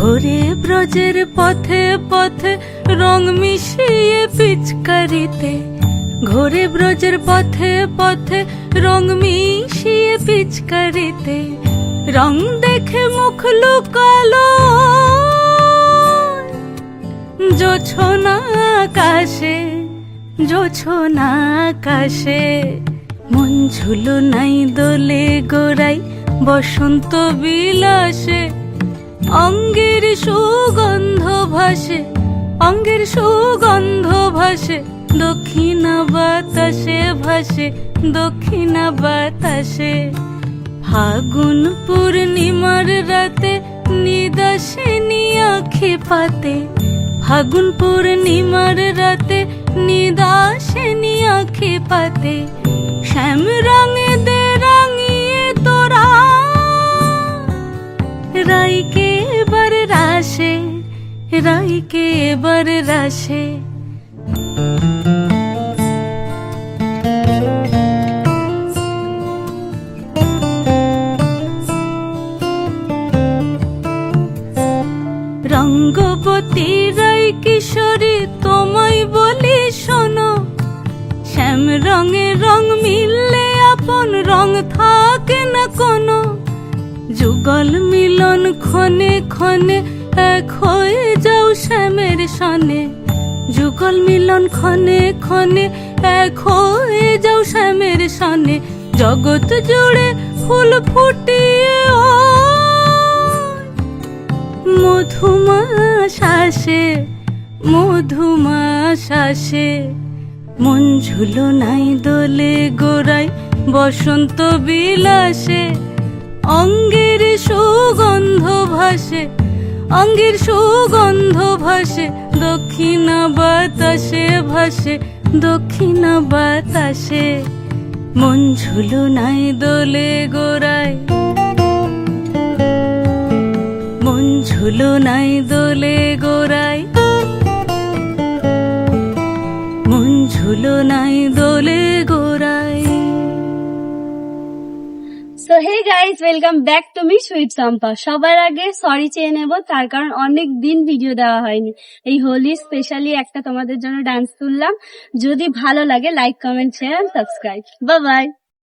ঘোরে ব্রজের পথে পথে রং মিশিয়ে পিচকারিতে, ঘোরে ব্রজের পথে পথে রং মিশিয়ে পিচকারিতে, রং দেখে মুখ লুকালো জোছনা আকাশে, জোছনা আকাশে। মন ঝুলো নাই দোলে গোড়াই বসন্ত বিলাসে, অঙ্গের সুগন্ধ ভাসে, অঙ্গের সুগন্ধ ভাসে, দক্ষিণা বাতাসে ভাসে, দক্ষিণা বাতাসে। ফাগুন পূর্ণিমার রাতে নিদাসিনী আঁখি পাতে, ফাগুন পূর্ণিমার রাতে নিদাসিনী আঁখি পাতে, শ্যাম রঙে দে রাঙিয়ে তোরা রাইকে এবার রাশে, রাইকে এবার রাশে। রঙ্গবতী রাই কিশোরী তোমায় বলি শোনো, শ্যাম রঙে রং মিললে আপন রং থাকে না কোনো, যুগল মিলন ক্ষণে ক্ষণে এক হয়ে যাও শ্যামের সনে, যুগল মিলন ক্ষণে ক্ষণে এক হয়ে যাও শ্যামের সনে। জগৎ জুড়ে ফুল ফুটিয়ে ও মধুমাশাসে, মধুমাশাসে। মন ঝুলো নাই দোলে গোড়াই বসন্ত বিলাসে, অঙ্গের সুগন্ধ ভাসে, অঙ্গের সুগন্ধ ভাসে, দক্ষিণা বাতাসে ভাসে, দক্ষিণা বাতাসে। মন ঝুলো নাই দোলে গোড়াই, মন ঝুলো নাই দোলে গোড়াই, মন ঝুলো নাই দোলে গোড়াই। So hey guys, welcome back to me sweet Champa. সবার আগে সরি চেয়ে নেব, তার কারণ অনেক দিন ভিডিও দেওয়া হয়নি। এই হোলি স্পেশালি একটা তোমাদের জন্য ডান্স তুললাম। যদি ভালো লাগে like, comment, share, subscribe. Bye bye.